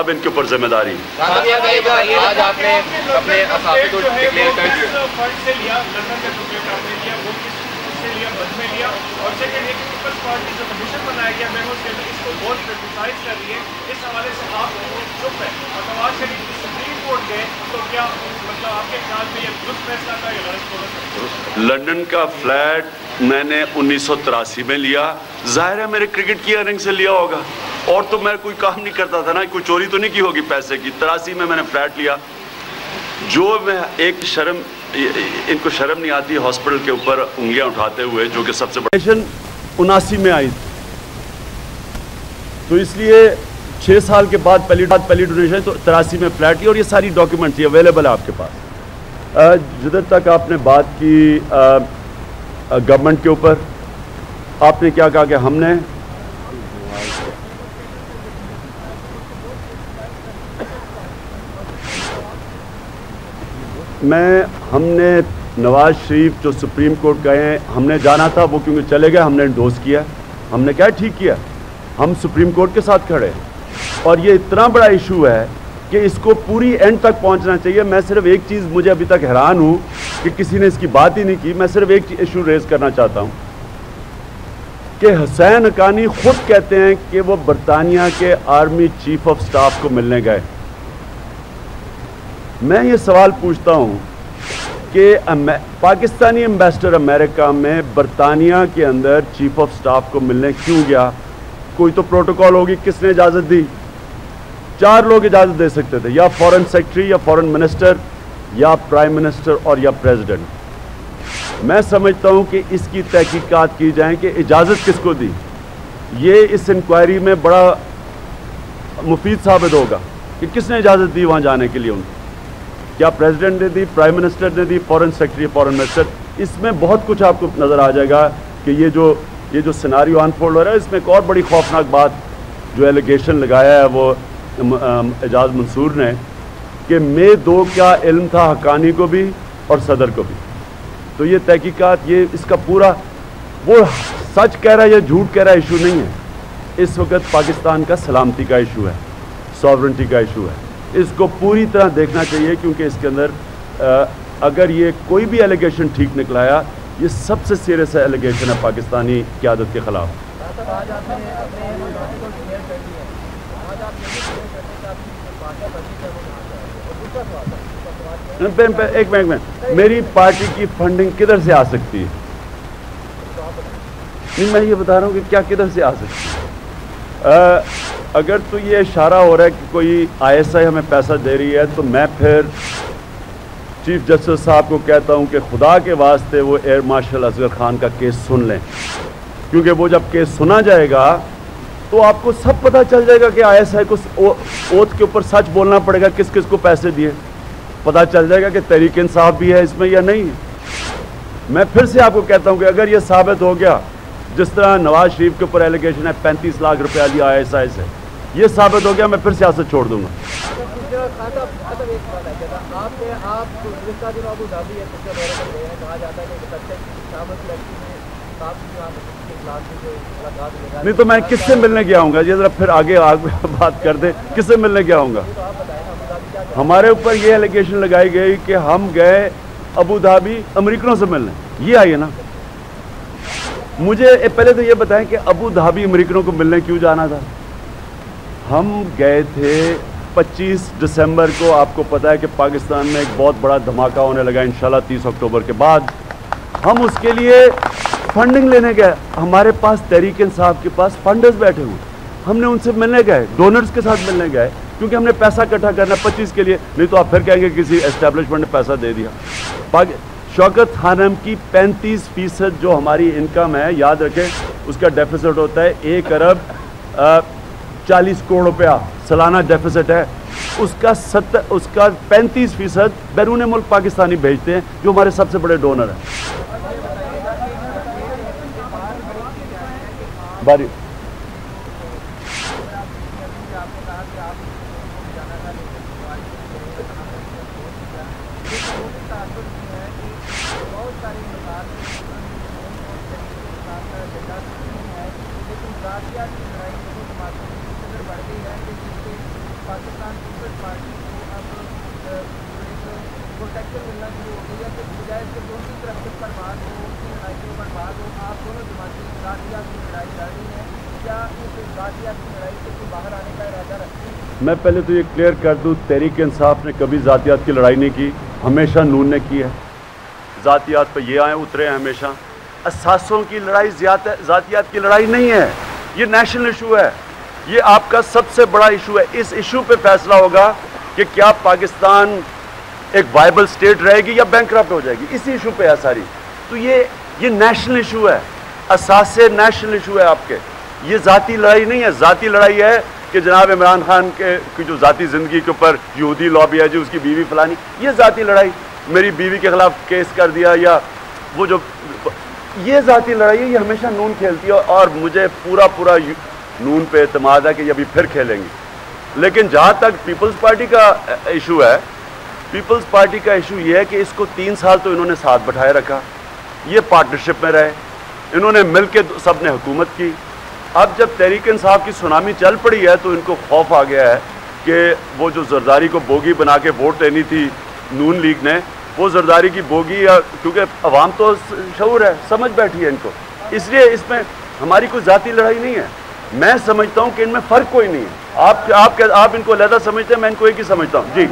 اب ان کے اوپر ذمہ داری آج آپ نے اپنے اساتذہ کو ڈکلیئر کر دیا فنڈ سے لیا لندن کا ٹکٹ آپ نے لیا وہ کس سے لیا بد میں لیا اور سیکنڈ ایک پیپلز پارٹی جو کمیشن بنایا گیا مینوز کے اندر اس کو بہت کرٹیسائز کر رہی ہے اس حوالے سے آپ چپ ہے اور نواز شریف سپریم کورٹ گئے تو کیا مطلب آپ کے خیال میں یہ درست فیصلہ تھا یا غلط فیصلہ؟ لندن کا فلیٹ میں نے 1983 میں لیا، ظاہر ہے میرے کرکٹ کی ارننگ سے لیا ہوگا، اور تو میں کوئی کام نہیں کرتا تھا نا، کوئی چوری تو نہیں کی ہوگی پیسے کی۔ 83 میں نے فلیٹ لیا، جو میں ایک شرم، ان کو شرم نہیں آتی ہاسپٹل کے اوپر انگلیاں اٹھاتے ہوئے، جو کہ سب سے بڑا 79 میں آئی تھی، تو اس لیے 6 سال کے بعد پہلی ڈونیشن تو 83 میں فلیٹ لی، اور یہ ساری ڈاکیومنٹس یہ اویلیبل ہے آپ کے پاس۔ جدھر تک آپ نے بات کی گورنمنٹ کے اوپر، آپ نے کیا کہا کہ ہم نے نواز شریف جو سپریم کورٹ گئے ہیں، ہم نے جانا تھا، وہ کیونکہ چلے گئے، ہم نے انڈوز کیا، ہم نے کیا ٹھیک کیا، ہم سپریم کورٹ کے ساتھ کھڑے ہیں، اور یہ اتنا بڑا ایشو ہے کہ اس کو پوری اینڈ تک پہنچنا چاہیے۔ میں صرف ایک چیز، مجھے ابھی تک حیران ہوں کہ کسی نے اس کی بات ہی نہیں کی، میں صرف ایک ایشو ریز کرنا چاہتا ہوں کہ حسین حقانی خود کہتے ہیں کہ وہ برطانیہ کے آرمی چیف آف سٹاف کو ملنے گئے۔ میں یہ سوال پوچھتا ہوں کہ پاکستانی ایمبیسڈر امریکہ میں برطانیہ کے اندر چیف آف سٹاف کو ملنے کیوں گیا؟ کوئی تو پروٹوکول ہوگی، کس نے اجازت دی؟ 4 لوگ اجازت دے سکتے تھے، یا فورن سیکرٹری، یا فورن منسٹر، یا پرائم منسٹر، اور یا پریزیڈنٹ۔ میں سمجھتا ہوں کہ اس کی تحقیقات کی جائیں کہ اجازت کس کو دی۔ یہ اس انکوائری میں بڑا مفید ثابت ہوگا کہ کس نے اجازت دی وہاں جانے کے لیے ان کو۔ کیا پریزیڈنٹ نے دی، پرائم منسٹر نے دی، فورن سیکرٹری، فورن منسٹر؟ اس میں بہت کچھ آپ کو نظر آ جائے گا کہ یہ جو سیناریو انفولڈ ہو رہا ہے۔ اس میں ایک اور بڑی خوفناک بات جو ایلیگیشن لگایا ہے وہ اعجاز منصور نے، کہ مئی 2 کا علم تھا حقانی کو بھی اور صدر کو بھی۔ تو یہ تحقیقات، یہ اس کا پورا، وہ سچ کہہ رہا ہے یا جھوٹ کہہ رہا ہے ایشو نہیں ہے، اس وقت پاکستان کا سلامتی کا ایشو ہے، ساورنٹی کا ایشو ہے۔ اس کو پوری طرح دیکھنا چاہیے، کیونکہ اس کے اندر اگر یہ کوئی بھی ایلیگیشن ٹھیک نکلایا، یہ سب سے سیریس ایلیگیشن ہے پاکستانی قیادت کے خلاف۔ ایک منٹ، میری پارٹی کی فنڈنگ کدھر سے آ سکتی ہے؟ نہیں، میں یہ بتا رہا ہوں کہ کیا کدھر سے آ سکتی ہے۔ اگر تو یہ اشارہ ہو رہا ہے کہ کوئی ISI ہمیں پیسہ دے رہی ہے، تو میں پھر چیف جسٹس صاحب کو کہتا ہوں کہ خدا کے واسطے وہ ایئر مارشل اصغر خان کا کیس سن لیں، کیونکہ وہ جب کیس سنا جائے گا تو آپ کو سب پتہ چل جائے گا کہ ISI کو اوتھ کے اوپر سچ بولنا پڑے گا، کس کس کو پیسے دیے، پتہ چل جائے گا کہ تحریک انصاف بھی ہے اس میں یا نہیں ہے۔ میں پھر سے آپ کو کہتا ہوں کہ اگر یہ ثابت ہو گیا، جس طرح نواز شریف کے اوپر ایلیگیشن ہے 35 لاکھ روپیہ لیا ISI سے، یہ ثابت ہو گیا، میں پھر سیاست چھوڑ دوں گا۔ نہیں تو میں کس سے ملنے گیا ہوں گا؟ یہ ذرا پھر آگے بات کر دیں، کس سے ملنے گیا ہوں گا؟ ہمارے اوپر یہ ایلیگیشن لگائی گئی کہ ہم گئے ابو دھابی امریکنوں سے ملنے، یہ آئیے نا۔ مجھے پہلے تو یہ بتائیں کہ ابو دھابی امریکنوں کو ملنے کیوں جانا تھا؟ ہم گئے تھے 25 دسمبر کو، آپ کو پتہ ہے کہ پاکستان میں ایک بہت بڑا دھماکہ ہونے لگا انشاءاللہ 30 اکتوبر کے بعد۔ ہم اس کے لیے فنڈنگ لینے گئے، ہمارے پاس تحریک انصاف کے پاس فنڈرز بیٹھے ہوئے، ہم نے ان سے ملنے گئے، ڈونرز کے ساتھ ملنے گئے، کیونکہ ہم نے پیسہ اکٹھا کرنا 25 کے لیے، نہیں تو آپ پھر کہیں گے کسی اسٹیبلشمنٹ نے پیسہ دے دیا۔ شوکت خانم کی 35% جو ہماری انکم ہے، یاد رکھیں اس کا ڈیفیسٹ ہوتا ہے 1 ارب 40 کروڑ روپیہ سالانہ ڈیفیسٹ ہے، اس کا 35% بیرون ملک پاکستانی بھیجتے ہیں، جو ہمارے سب سے بڑے ڈونر ہیں۔ باری میں پہلے تو یہ کلیئر کر دوں، تحریک انصاف نے کبھی ذاتیات کی لڑائی نہیں کی، ہمیشہ نون نے کی ہے. ذاتیات پہ یہ آئے اترے ہیں ہمیشہ. اساسوں کی لڑائی ذاتیات کی لڑائی نہیں ہے، یہ نیشنل ایشو ہے، یہ آپ کا سب سے بڑا ایشو ہے. اس ایشو پہ فیصلہ ہوگا کہ کیا پاکستان ایک وائبل سٹیٹ رہے گی یا بینکرپٹ ہو جائے گی. اسی ایشو پہ ہے ساری. تو یہ نیشنل ایشو ہے، اساسے نیشنل ایشو ہے آپ کے. یہ ذاتی لڑائی نہیں ہے. ذاتی لڑائی ہے کہ جناب عمران خان کی جو ذاتی زندگی کے اوپر یہودی لابی ہے، جو اس کی بیوی فلانی، یہ ذاتی لڑائی، میری بیوی کے خلاف کیس کر دیا، یا وہ جو یہ ذاتی لڑائی ہے، یہ ہمیشہ نون کھیلتی ہے. اور مجھے پورا نون پہ اعتماد ہے کہ یہ ابھی پھر کھیلیں گے. لیکن جہاں تک پیپلز پارٹی کا ایشو ہے، پیپلز پارٹی کا ایشو یہ ہے کہ اس کو 3 سال تو انہوں نے ساتھ بٹھائے رکھا، یہ پارٹنرشپ میں رہے، انہوں نے مل کے سب نے حکومت کی. اب جب تحریک انصاف کی سونامی چل پڑی ہے تو ان کو خوف آ گیا ہے کہ وہ جو زرداری کو بوگی بنا کے ووٹ دینی تھی نون لیگ نے، وہ زرداری کی بوگی، کیونکہ عوام تو شعور ہے، سمجھ بیٹھی ہے ان کو. اس لیے اس میں ہماری کوئی ذاتی لڑائی نہیں ہے. میں سمجھتا ہوں کہ ان میں فرق کوئی نہیں ہے. آپ ان کو علیحدہ سمجھتے ہیں، میں ان کو ایک ہی سمجھتا ہوں. جی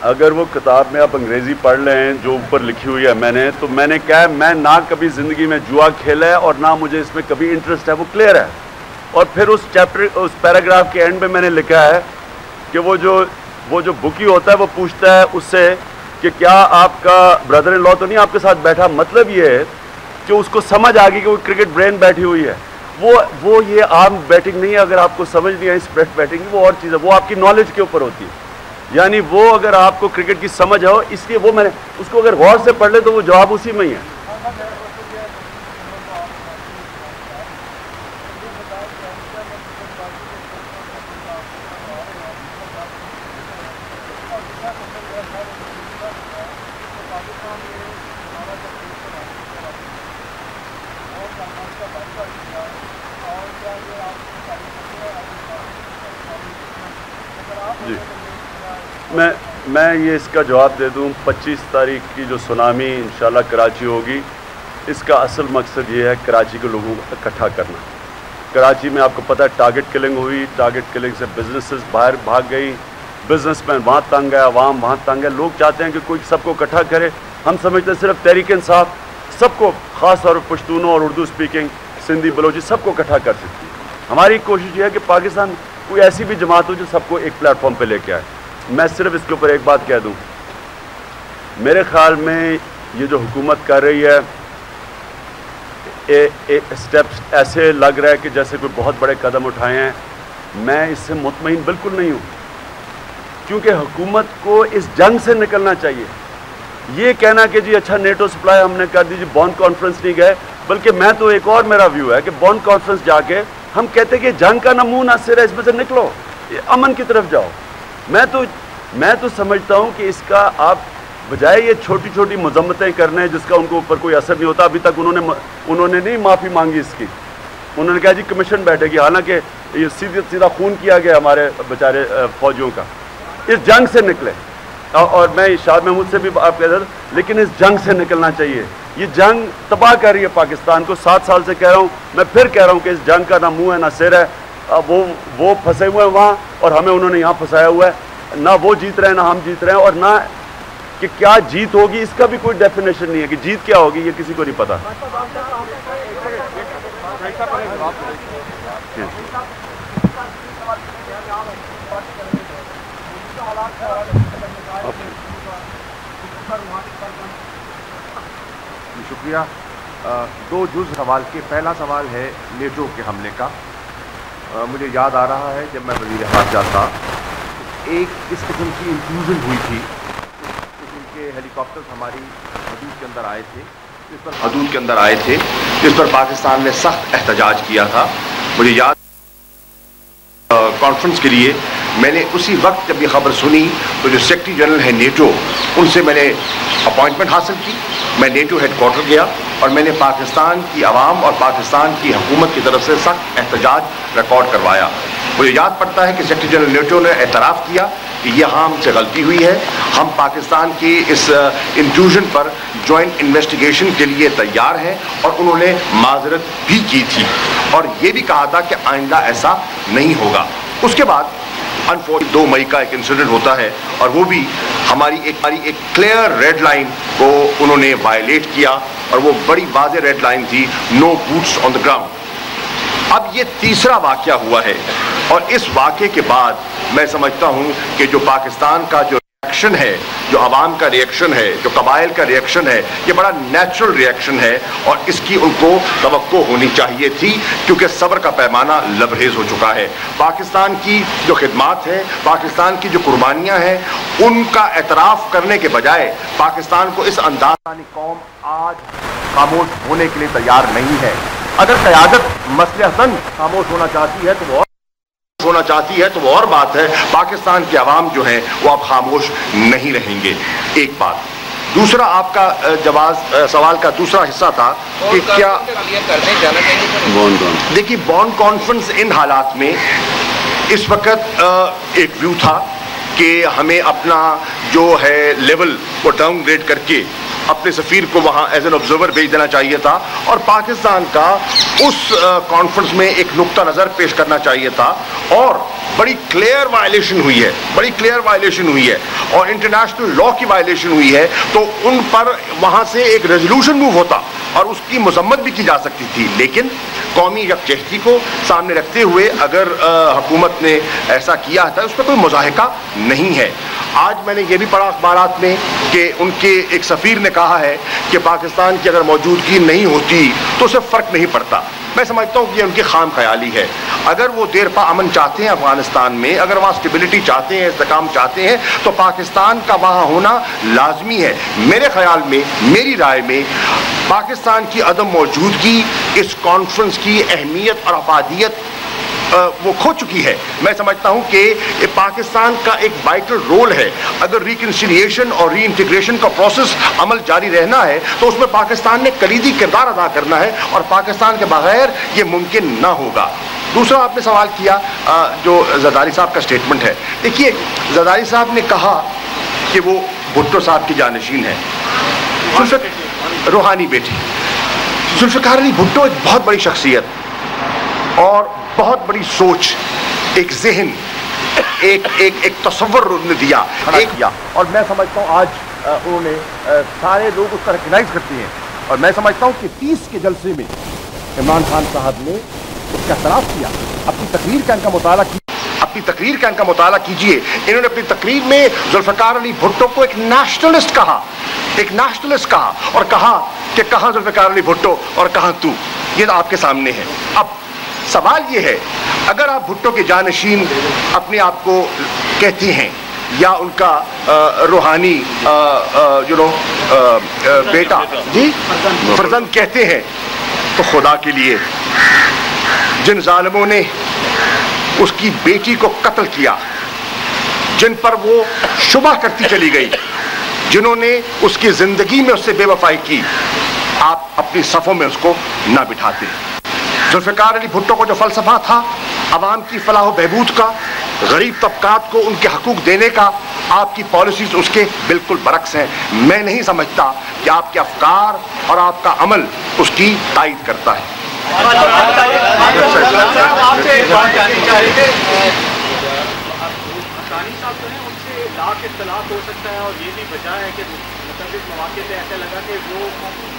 اگر وہ کتاب میں آپ انگریزی پڑھ لیں جو اوپر لکھی ہوئی ہے میں نے کہا میں نہ کبھی زندگی میں جوا کھیلا ہے اور نہ مجھے اس میں کبھی انٹرسٹ ہے، وہ کلیئر ہے. اور پھر اس پیراگراف کے اینڈ میں میں نے لکھا ہے کہ وہ جو بکی ہوتا ہے وہ پوچھتا ہے اس سے کہ کیا آپ کا بردر ان لا تو نہیں آپ کے ساتھ بیٹھا. مطلب یہ ہے کہ اس کو سمجھ آ گئی کہ وہ کرکٹ برین بیٹھی ہوئی ہے. وہ یہ عام بیٹنگ نہیں ہے. اگر آپ کو سمجھ نہیں آئی اسپریڈ بیٹنگ، وہ اور چیز ہے، وہ آپ کی نالج کے اوپر ہوتی ہے. یعنی وہ اگر آپ کو کرکٹ کی سمجھ ہو، اس لیے وہ میں نے اس کو اگر غور سے پڑھ لے تو وہ جواب اسی میں ہی ہے. جی میں یہ اس کا جواب دے دوں. 25 تاریخ کی جو سونامی انشاءاللہ کراچی ہوگی، اس کا اصل مقصد یہ ہے کراچی کے لوگوں کو اکٹھا کرنا. کراچی میں آپ کو پتہ ہے ٹارگٹ کلنگ ہوئی، ٹارگٹ کلنگ سے بزنسز باہر بھاگ گئی، بزنس مین وہاں تنگ ہے، عوام وہاں تنگ ہے. لوگ چاہتے ہیں کہ کوئی سب کو اکٹھا کرے. ہم سمجھتے ہیں صرف تحریک انصاف سب کو، خاص طور پر پشتونوں اور اردو اسپیکنگ سندھی بلوچی سب کو اکٹھا کر سکتی ہے. ہماری کوشش یہ ہے کہ پاکستان کوئی ایسی بھی جماعت ہو جو سب کو ایک پلیٹ فارم پہ لے کے آئے. میں صرف اس کے اوپر ایک بات کہہ دوں، میرے خیال میں یہ جو حکومت کر رہی ہے اسٹیپس ایسے لگ رہا ہے کہ جیسے کوئی بہت بڑے قدم اٹھائے ہیں. میں اس سے مطمئن بالکل نہیں ہوں، کیونکہ حکومت کو اس جنگ سے نکلنا چاہیے. یہ کہنا کہ جی اچھا نیٹو سپلائی ہم نے کر دی، جی بون کانفرنس نہیں گئے، بلکہ میں تو ایک اور میرا ویو ہے کہ بون کانفرنس جا کے ہم کہتے کہ جنگ کا نمونہ سر ہے، اس میں سے نکلو، امن کی طرف جاؤ. میں تو سمجھتا ہوں کہ اس کا آپ بجائے یہ چھوٹی چھوٹی مذمتیں کرنے جس کا ان کو اوپر کوئی اثر نہیں ہوتا. ابھی تک انہوں نے نہیں معافی مانگی اس کی. انہوں نے کہا جی کمیشن بیٹھے گی، حالانکہ یہ سیدھا خون کیا گیا ہمارے بیچارے فوجیوں کا. اس جنگ سے نکلے، اور میں شاہ محمود سے بھی آپ کہہ رہا تھا، لیکن اس جنگ سے نکلنا چاہیے. یہ جنگ تباہ کر رہی ہے پاکستان کو. 7 سال سے کہہ رہا ہوں، میں پھر کہہ رہا ہوں کہ اس جنگ کا نہ منہ ہے نہ سر ہے. وہ پھنسے ہوئے ہیں وہاں اور ہمیں انہوں نے یہاں پھنسایا ہوا ہے. نہ وہ جیت رہے ہیں نہ ہم جیت رہے ہیں، اور نہ کہ کیا جیت ہوگی اس کا بھی کوئی ڈیفینیشن نہیں ہے کہ جیت کیا ہوگی، یہ کسی کو نہیں پتا. شکریہ. 2 جز سوال کے. پہلا سوال ہے نیٹو کے حملے کا. مجھے یاد آ رہا ہے جب میں وزیر خارجہ تھا، ایک اس قسم کی انفیوژن ہوئی تھی ان کے ہیلی کاپٹرز ہماری حدود کے اندر آئے تھے، جس پر پاکستان نے سخت احتجاج کیا تھا. مجھے یاد کانفرنس کے لیے میں نے اسی وقت جب یہ خبر سنی تو جو سیکرٹری جنرل ہے نیٹو، ان سے میں نے اپوائنٹمنٹ حاصل کی. میں نیٹو ہیڈ کوارٹر گیا اور میں نے پاکستان کی عوام اور پاکستان کی حکومت کی طرف سے سخت احتجاج ریکارڈ کروایا. مجھے یاد پڑتا ہے کہ سیکرٹری جنرل نیٹو نے اعتراف کیا کہ یہاں ہم سے غلطی ہوئی ہے, ہم پاکستان کی اس انٹروژن پر جوائنٹ انویسٹیگیشن کے لیے تیار ہیں, اور انہوں نے معذرت بھی کی تھی اور یہ بھی کہا تھا کہ آئندہ ایسا نہیں ہوگا. اس کے بعد 2 مئی کا ایک انسیڈنٹ ہوتا ہے, اور وہ بھی ہماری ایک کلیئر ریڈ لائن کو انہوں نے وائلیٹ کیا, اور وہ بڑی واضح ریڈ لائن تھی, نو بوٹس آن دا گراؤنڈ. اب یہ تیسرا واقعہ ہوا ہے, اور اس واقعے کے بعد میں سمجھتا ہوں کہ جو پاکستان کا جو ریئیکشن ہے, جو عوام کا ریئیکشن ہے, جو قبائل کا ریئیکشن ہے, یہ بڑا نیچرل ریئیکشن ہے, اور اس کی ان کو توقع ہونی چاہیے تھی, کیونکہ صبر کا پیمانہ لبریز ہو چکا ہے. پاکستان کی جو خدمات ہیں, پاکستان کی جو قربانیاں ہیں, ان کا اعتراف کرنے کے بجائے پاکستان کو اس انداز قوم آج خاموش ہونے کے لیے تیار نہیں ہے. اگر قیادت مصلحتاً خاموش ہونا چاہتی ہے تو وہ اور بات ہے, پاکستان کے عوام جو ہیں وہ اب خاموش نہیں رہیں گے. ایک بات. دوسرا آپ کا سوال کا دوسرا حصہ تھا کہ کیا دیکھیے بانڈ کانفرنس ان حالات میں اس وقت ایک ویو تھا کہ ہمیں اپنا جو ہے لیول وہ ڈاؤن گریڈ کر کے اپنے سفیر کو وہاں ایز این آبزرور بھیج دینا چاہیے تھا, اور پاکستان کا اس کانفرنس میں ایک نقطہ نظر پیش کرنا چاہیے تھا, اور بڑی کلیئر وائلیشن ہوئی ہے, اور انٹرنیشنل لا کی وائلیشن ہوئی ہے, تو ان پر وہاں سے ایک ریزولوشن موو ہوتا اور اس کی مذمت بھی کی جا سکتی تھی. لیکن قومی یکجہتی کو سامنے رکھتے ہوئے اگر حکومت نے ایسا کیا تھا, اس پہ کوئی مضاحکہ نہیں ہے. آج میں نے یہ بھی پڑھا اخبارات میں کہ ان کے ایک سفیر نے کہا ہے کہ پاکستان کی اگر موجودگی نہیں ہوتی تو اسے فرق نہیں پڑتا. میں سمجھتا ہوں کہ یہ ان کی خام خیالی ہے. اگر وہ دیر پا امن چاہتے ہیں افغانستان میں, اگر وہاں اسٹیبلٹی چاہتے ہیں, استحکام چاہتے ہیں, تو پاکستان کا وہاں ہونا لازمی ہے. میرے خیال میں, میری رائے میں, پاکستان کی عدم موجودگی اس کانفرنس کی اہمیت اور افادیت وہ کھو چکی ہے. میں سمجھتا ہوں کہ پاکستان کا ایک وائٹل رول ہے. اگر ریکنسیلیشن اور ری انٹیگریشن کا پروسیس عمل جاری رہنا ہے تو اس میں پاکستان نے کلیدی کردار ادا کرنا ہے, اور پاکستان کے بغیر یہ ممکن نہ ہوگا. دوسرا آپ نے سوال کیا جو زرداری صاحب کا سٹیٹمنٹ ہے. دیکھیے زرداری صاحب نے کہا کہ وہ بھٹو صاحب کی جانشین ہے, روحانی بیٹی. ذوالفقار علی بھٹو ایک بہت بڑی شخصیت اور بہت بڑی سوچ, ایک ذہن, ایک تصور نے دیا, اور میں سمجھتا ہوں آج انہوں نے سارے لوگ اس کا ریکگنائز کرتے ہیں, اور میں سمجھتا ہوں کہ 30 کے جلسے میں عمران خان صاحب نے اس کا اعتراف کیا. اپنی تقریر کا ان کا مطالعہ کیجئے. انہوں نے اپنی تقریر میں ذوالفقار علی بھٹو کو ایک نیشنلسٹ کہا, اور کہا کہ کہاں ذوالفقار علی بھٹو اور کہاں تو. یہ آپ کے سامنے ہے. اب سوال یہ ہے, اگر آپ بھٹو کے جانشین اپنے آپ کو کہتے ہیں یا ان کا روحانی بیٹا فرزند کہتے ہیں, تو خدا کے لیے جن ظالموں نے اس کی بیٹی کو قتل کیا, جن پر وہ شبہ کرتی چلی گئی, جنہوں نے اس کی زندگی میں اس سے بے وفائی کی, آپ اپنی صفوں میں اس کو نہ بٹھاتے. ذوالفقار علی بھٹو کو جو فلسفہ تھا عوام کی فلاح و بہبود کا, غریب طبقات کو ان کے حقوق دینے کا, آپ کی پالیسیز اس کے بالکل برعکس ہیں. میں نہیں سمجھتا کہ آپ کے افکار اور آپ کا عمل اس کی تائید کرتا ہے. اختلاف ہو سکتا ہے, اور یہ بھی وجہ ہے کہ مختلف مواقع سے ایسا لگا کہ وہ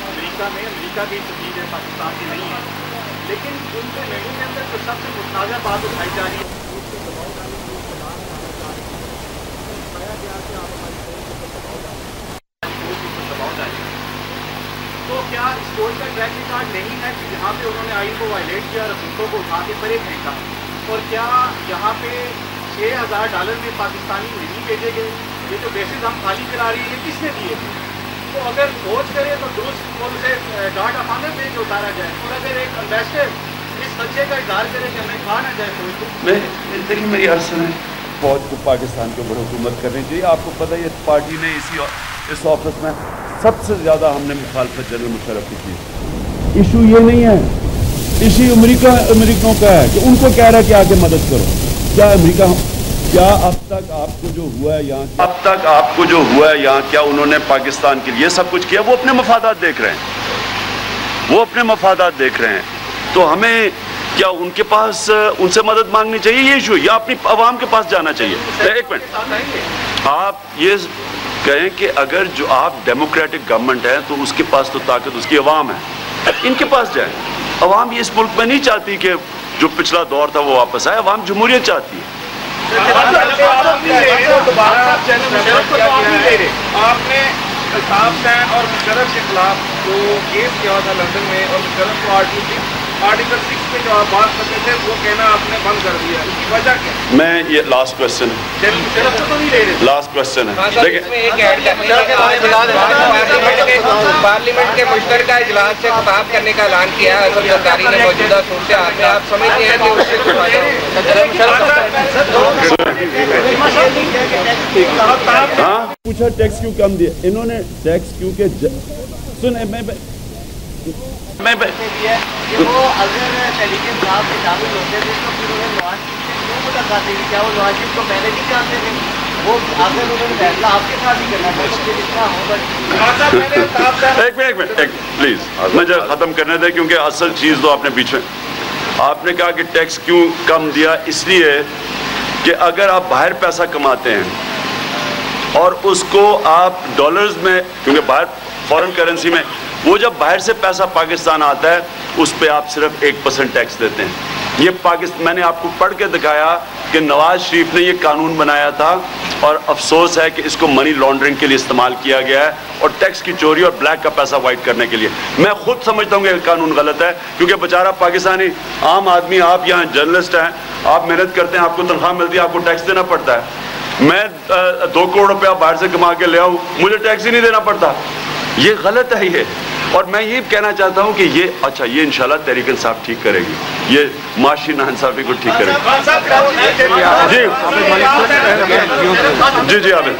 امریکہ کی سفیر ہے, پاکستان کی نہیں ہے, لیکن ان کے مینو کے اندر جو سب سے متنازع بات اٹھائی جا رہی ہے تو کیا اس کوئی کا ٹریک ریکارڈ نہیں ہے کہ جہاں پہ انہوں نے آئین کو وائلیٹ کیا اور رسولوں کو اٹھا کے پرے پھینکا, اور کیا یہاں پہ $6,000 میں پاکستانی نہیں بھیجے گئے؟ یہ جو بیسز ہم خالی کرا رہی ہیں کس نے دیے تھے؟ تو اگر فوج کرے تو درست اور اسے گارڈ آف آنر دے کے اتارا جائے, اور اگر ایک امبیسڈر اس خدشے کا اظہار کرے کہ ہمیں کھا نہ جائے فوج کو. میں دیکھیے میری عرض سنیں, فوج کو پاکستان کے اوپر حکومت کرنی چاہیے. آپ کو پتہ ہے اس پارٹی نے اس آفس میں سب سے زیادہ ہم نے مخالفت جنرل مشرف کی کی. ایشو یہ نہیں ہے، ایشو امریکوں کا ہے کہ ان کو کہہ رہا ہے کہ آگے مدد کرو. کیا امریکہ، کیا اب تک آپ کو جو ہوا ہے یہاں کیا انہوں نے پاکستان کے لیے سب کچھ کیا؟ وہ اپنے مفادات دیکھ رہے ہیں. تو ہمیں کیا ان کے پاس ان سے مدد مانگنی چاہیے یہ ایشو، یا اپنی عوام کے پاس جانا چاہیے؟ ایک منٹ، آپ یہ کہیں کہ اگر جو آپ ڈیموکریٹک گورنمنٹ ہے تو اس کے پاس تو طاقت اس کی عوام ہے، ان کے پاس جائیں. عوام یہ اس ملک میں نہیں چاہتی کہ جو پچھلا دور تھا وہ واپس آئے، عوام جمہوریت چاہتی ہے. آپ نے الطاف حسین اور مشرف کے خلاف جو کیس کیا تھا لندن میں، اور مشرف کو آرٹیکل 6 پہ جو آپ بات کرتے تھے وہ کہنا آپ نے بند کر دیا، اس کی وجہ کیا؟ میں یہ لاسٹ کوسچن ہے، پارلیمنٹ کے مشترکہ اجلاس سے خطاب کرنے کا اعلان کیا ہے اسد زرداری نے موجودہ صورتحال میں. آپ سمجھتے ہیں کہ اس سے کچھ ہاں پوچھا ٹیکس کیوں کم دیا انہوں نے؟ ٹیکس کیونکہ سنیں میں وہ اگر ٹیلیکم صاحب سے شامل ہوتے تھے تو پھر انہیں نواز شریف سے کیوں ملاقات ہوئی؟ کیا وہ نواز شریف کو پہلے نہیں جانتے تھے؟ وہ اگر انہوں نے فیصلہ آپ کے ساتھ ہی کرنا تھا تو پھر اتنا ہوگا. ایک منٹ پلیز مجھے ختم کرنے دیں، کیونکہ اصل چیز تو آپ نے پیچھے آپ نے کہا کہ ٹیکس کیوں کم دیا. اس لیے کہ اگر آپ باہر پیسہ کماتے ہیں اور اس کو آپ ڈالرز میں، کیونکہ باہر فورن کرنسی میں، وہ جب باہر سے پیسہ پاکستان آتا ہے اس پہ آپ صرف 1% ٹیکس دیتے ہیں. یہ میں نے آپ کو پڑھ کے دکھایا کہ نواز شریف نے یہ قانون بنایا تھا، اور افسوس ہے کہ اس کو منی لانڈرنگ کے لیے استعمال کیا گیا ہے، اور ٹیکس کی چوری اور بلیک کا پیسہ وائٹ کرنے کے لیے. میں خود سمجھتا ہوں کہ یہ قانون غلط ہے، کیونکہ بیچارہ پاکستانی عام آدمی، آپ یہاں جرنلسٹ ہیں، آپ محنت کرتے ہیں، آپ کو تنخواہ ملتی ہے، آپ کو ٹیکس دینا پڑتا ہے. میں 2 کروڑ روپیہ باہر سے کما کے لے آؤں، مجھے ٹیکس ہی نہیں دینا پڑتا. یہ غلط ہے یہ. اور میں یہ کہنا چاہتا ہوں کہ یہ یہ انشاءاللہ تحریک انصاف ٹھیک کرے گی، یہ معاشی ناانصافی کو ٹھیک کرے گی. جی عابد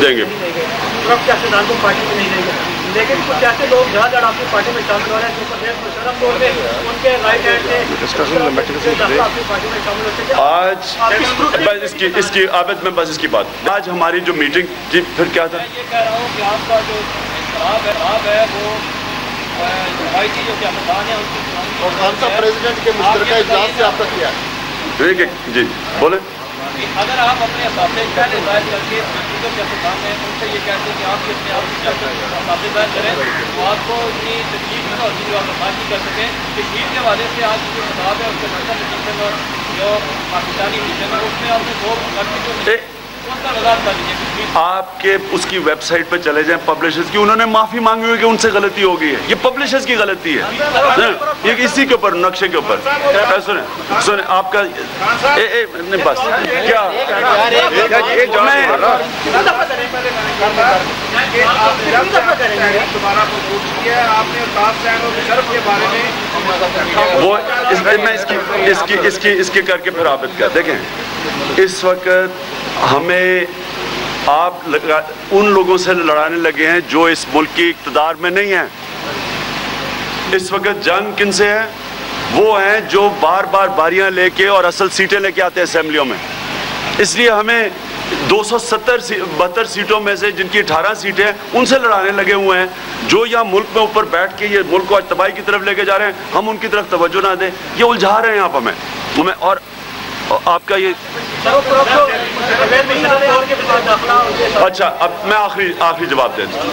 دیں گے. لیکن کچھ ایسے لوگ جہاں جہاں آپ کی پارٹی میں شامل ہو رہے ہیں جو پردیش مشرف بول رہے ہیں، ان کے رائٹ ہینڈ سے آج اس کی عابد میں بس اس کی بات، آج ہماری جو میٹنگ جی پھر کیا تھا؟ یہ کہہ رہا ہوں کہ آپ کا جو خراب ہے وہ اور خان صاحب پریزیڈنٹ کے مشترکہ اجلاس سے آپ کا کیا ہے؟ جی بولیں. اگر آپ اپنے اثاثے پہلے ظاہر کر کے سیاستدان ہیں ان سے یہ کہتے ہیں کہ آپ اپنے آپ اثاثے ظاہر کریں تو آپ کو اتنی تکلیف نہ ہوتی جو آپ برداشت نہیں کر سکیں. کشمیر کے حوالے سے آج جو خطاب ہے اس کے مرکز مشن اور جو پاکستانی مشن ہے اس میں آپ نے دو جو آپ کے اس کی ویب سائٹ پہ چلے جائیں پبلشرز کی، انہوں نے معافی مانگی ہوئی کہ ان سے غلطی ہو گئی ہے. یہ پبلشرز کی غلطی ہے، یہ اسی کے اوپر نقشے کے اوپر. سنیں آپ کا بس کیا وہ اس کی کر کے پھر عابد کا دیکھیں. اس وقت ہمیں آپ ان لوگوں سے لڑانے لگے ہیں جو اس ملک کی اقتدار میں نہیں ہیں. اس وقت جنگ کن سے ہے؟ وہ ہیں جو بار بار باریاں لے کے اور اصل سیٹیں لے کے آتے ہیں اسمبلیوں میں. اس لیے ہمیں 272 سیٹوں میں سے جن کی 18 سیٹیں ان سے لڑانے لگے ہوئے ہیں، جو یہاں ملک میں اوپر بیٹھ کے یہ ملک کو آج تباہی کی طرف لے کے جا رہے ہیں. ہم ان کی طرف توجہ نہ دیں، یہ الجھا رہے ہیں آپ ہمیں. اور آپ کا یہ اچھا، اب میں آخری جواب دیتا ہوں.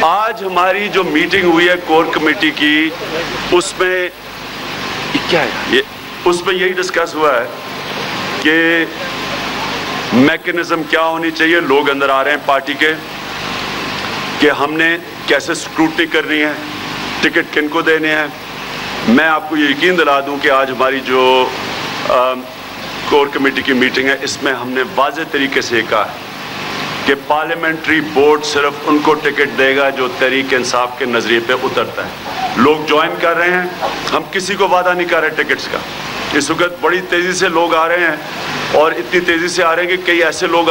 آج ہماری جو میٹنگ ہوئی ہے کور کمیٹی کی، اس میں کیا ہے اس میں یہی ڈسکس ہوا ہے کہ میکنزم کیا ہونی چاہیے. لوگ اندر آ رہے ہیں پارٹی کے کہ ہم نے کیسے سکروٹنی کرنی ہے، ٹکٹ کن کو دینے ہیں. میں آپ کو یہ یقین دلا دوں کہ آج ہماری جو کور کمیٹی کی میٹنگ ہے، اس میں ہم نے واضح طریقے سے کہا کہ پارلیمنٹری بورڈ صرف ان کو ٹکٹ دے گا جو تحریک انصاف کے نظریے پہ اترتا ہے. لوگ جوائن کر رہے ہیں، ہم کسی کو وعدہ نہیں کر رہے ٹکٹس کا. اس وقت بڑی تیزی سے لوگ آ رہے ہیں، اور اتنی تیزی سے آ رہے ہیں کہ کئی ایسے لوگ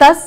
10